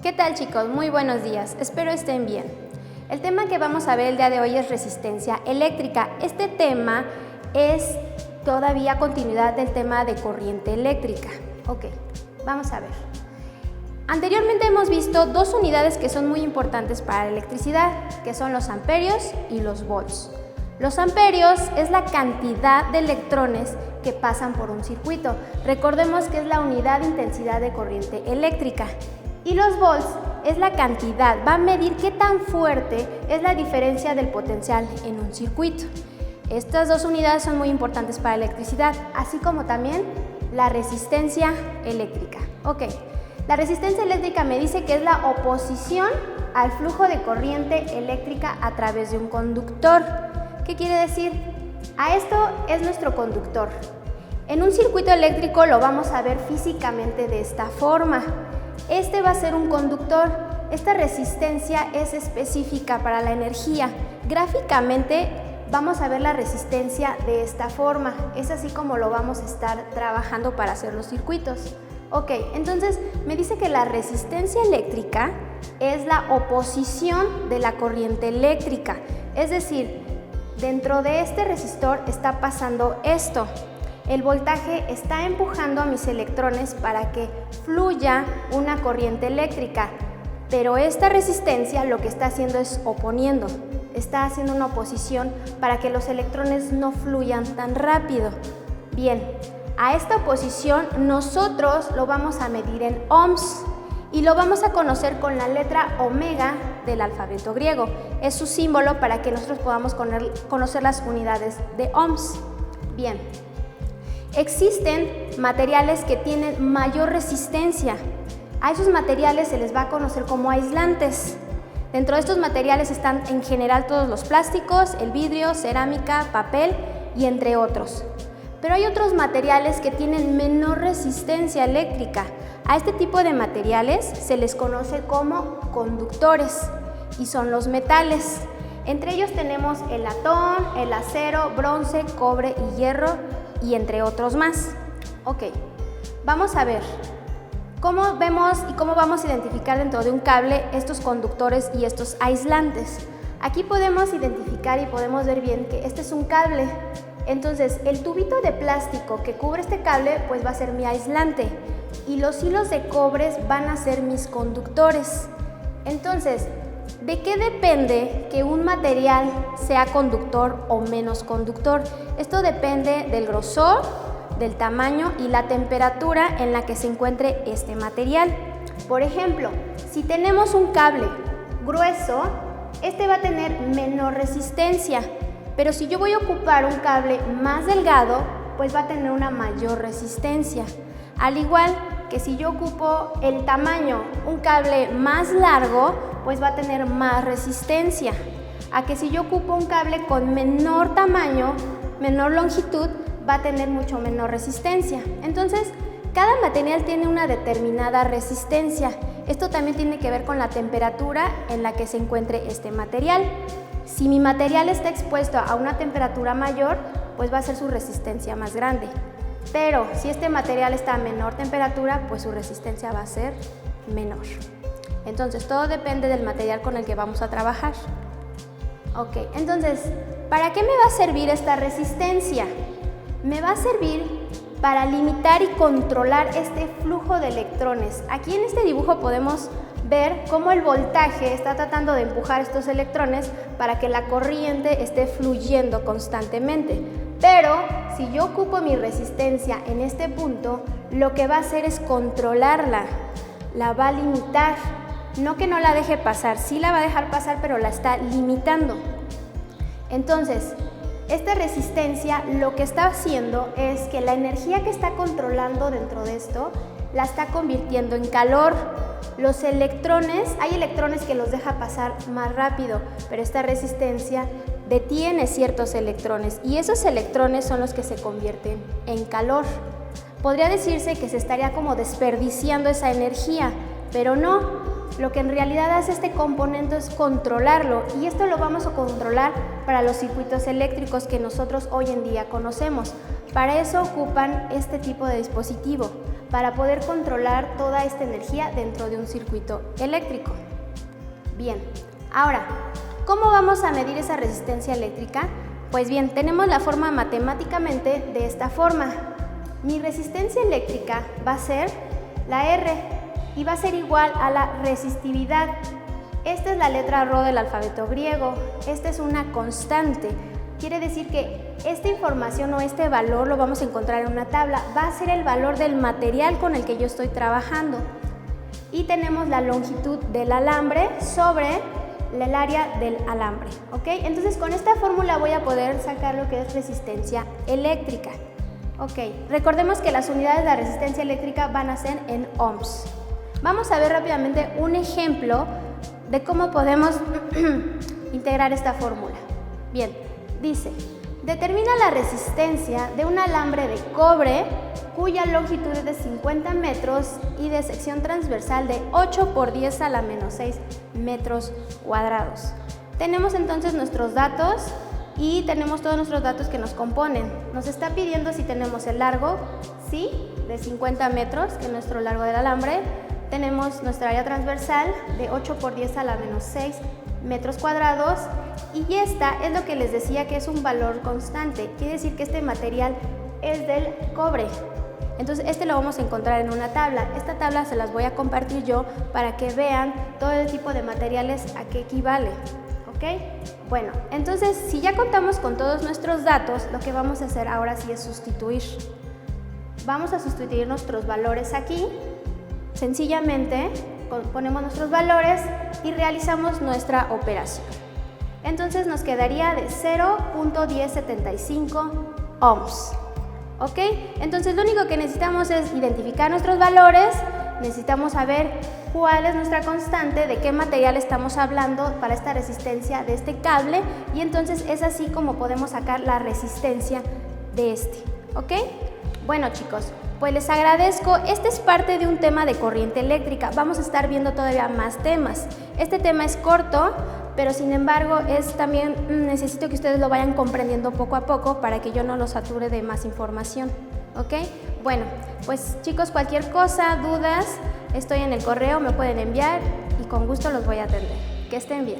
¿Qué tal, chicos? Muy buenos días, espero estén bien. El tema que vamos a ver el día de hoy es resistencia eléctrica. Este tema es todavía continuidad del tema de corriente eléctrica. Ok, vamos a ver. Anteriormente hemos visto dos unidades que son muy importantes para la electricidad, que son los amperios y los volts. Los amperios es la cantidad de electrones que pasan por un circuito. Recordemos que es la unidad de intensidad de corriente eléctrica. Y los volts es la cantidad, va a medir qué tan fuerte es la diferencia del potencial en un circuito. Estas dos unidades son muy importantes para la electricidad, así como también la resistencia eléctrica. Ok, la resistencia eléctrica me dice que es la oposición al flujo de corriente eléctrica a través de un conductor. ¿Qué quiere decir? A esto es nuestro conductor. En un circuito eléctrico lo vamos a ver físicamente de esta forma. Este va a ser un conductor. Esta resistencia es específica para la energía. Gráficamente vamos a ver la resistencia de esta forma. Es así como lo vamos a estar trabajando para hacer los circuitos. Ok, entonces me dice que la resistencia eléctrica es la oposición de la corriente eléctrica. Es decir, dentro de este resistor está pasando esto. El voltaje está empujando a mis electrones para que fluya una corriente eléctrica, pero esta resistencia lo que está haciendo es oponiendo, está haciendo una oposición para que los electrones no fluyan tan rápido. Bien, a esta oposición nosotros lo vamos a medir en ohms y lo vamos a conocer con la letra omega del alfabeto griego. Es su símbolo para que nosotros podamos conocer las unidades de ohms. Bien. Existen materiales que tienen mayor resistencia. A esos materiales se les va a conocer como aislantes. Dentro de estos materiales están en general todos los plásticos, el vidrio, cerámica, papel y entre otros. Pero hay otros materiales que tienen menor resistencia eléctrica. A este tipo de materiales se les conoce como conductores y son los metales. Entre ellos tenemos el latón, el acero, bronce, cobre y hierro, y entre otros más. Ok, vamos a ver cómo vemos y cómo vamos a identificar dentro de un cable estos conductores y estos aislantes. Aquí podemos identificar y podemos ver bien que este es un cable. Entonces, el tubito de plástico que cubre este cable pues va a ser mi aislante y los hilos de cobre van a ser mis conductores. Entonces, ¿de qué depende que un material sea conductor o menos conductor? Esto depende del grosor, del tamaño y la temperatura en la que se encuentre este material. Por ejemplo, si tenemos un cable grueso, este va a tener menor resistencia, pero si yo voy a ocupar un cable más delgado, pues va a tener una mayor resistencia. Al igual que si yo ocupo el tamaño, un cable más largo, pues va a tener más resistencia. A que si yo ocupo un cable con menor tamaño, menor longitud, va a tener mucho menor resistencia. Entonces, cada material tiene una determinada resistencia. Esto también tiene que ver con la temperatura en la que se encuentre este material. Si mi material está expuesto a una temperatura mayor, pues va a ser su resistencia más grande. Pero si este material está a menor temperatura, pues su resistencia va a ser menor. Entonces, todo depende del material con el que vamos a trabajar. Ok, entonces, ¿para qué me va a servir esta resistencia? Me va a servir para limitar y controlar este flujo de electrones. Aquí en este dibujo podemos ver cómo el voltaje está tratando de empujar estos electrones para que la corriente esté fluyendo constantemente. Pero si yo ocupo mi resistencia en este punto, lo que va a hacer es controlarla, la va a limitar. No que no la deje pasar, sí la va a dejar pasar, pero la está limitando. Entonces, esta resistencia lo que está haciendo es que la energía que está controlando dentro de esto, la está convirtiendo en calor. Los electrones, hay electrones que los deja pasar más rápido, pero esta resistencia detiene ciertos electrones y esos electrones son los que se convierten en calor. Podría decirse que se estaría como desperdiciando esa energía, pero no. Lo que en realidad hace este componente es controlarlo y esto lo vamos a controlar para los circuitos eléctricos que nosotros hoy en día conocemos. Para eso ocupan este tipo de dispositivo, para poder controlar toda esta energía dentro de un circuito eléctrico. Bien, ahora, ¿cómo vamos a medir esa resistencia eléctrica? Pues bien, tenemos la forma matemáticamente de esta forma. Mi resistencia eléctrica va a ser la R y va a ser igual a la resistividad. Esta es la letra Rho del alfabeto griego, esta es una constante. Quiere decir que esta información o este valor lo vamos a encontrar en una tabla. Va a ser el valor del material con el que yo estoy trabajando. Y tenemos la longitud del alambre sobre el área del alambre, ¿ok? Entonces con esta fórmula voy a poder sacar lo que es resistencia eléctrica. Ok, recordemos que las unidades de la resistencia eléctrica van a ser en ohms. Vamos a ver rápidamente un ejemplo de cómo podemos integrar esta fórmula. Bien, dice, determina la resistencia de un alambre de cobre cuya longitud es de 50 metros y de sección transversal de 8 por 10 a la menos 6 metros cuadrados. Tenemos entonces nuestros datos y tenemos todos nuestros datos que nos componen. Nos está pidiendo si tenemos el largo, sí, de 50 metros, que es nuestro largo del alambre. Tenemos nuestra área transversal de 8 por 10 a la menos 6 metros cuadrados y esta es lo que les decía que es un valor constante. Quiere decir que este material es del cobre. Entonces este lo vamos a encontrar en una tabla. Esta tabla se las voy a compartir yo para que vean todo el tipo de materiales a qué equivale. ¿Ok? Bueno, entonces si ya contamos con todos nuestros datos, lo que vamos a hacer ahora sí es sustituir. Vamos a sustituir nuestros valores aquí. Sencillamente ponemos nuestros valores y realizamos nuestra operación. Entonces nos quedaría de 0.1075 ohms. ¿Ok? Entonces lo único que necesitamos es identificar nuestros valores, necesitamos saber cuál es nuestra constante, de qué material estamos hablando para esta resistencia de este cable y entonces es así como podemos sacar la resistencia de este. ¿Ok? Bueno chicos, pues les agradezco. Este es parte de un tema de corriente eléctrica. Vamos a estar viendo todavía más temas. Este tema es corto, pero sin embargo también necesito que ustedes lo vayan comprendiendo poco a poco para que yo no los sature de más información. ¿Ok? Bueno, pues chicos, cualquier cosa, dudas, estoy en el correo, me pueden enviar y con gusto los voy a atender. Que estén bien.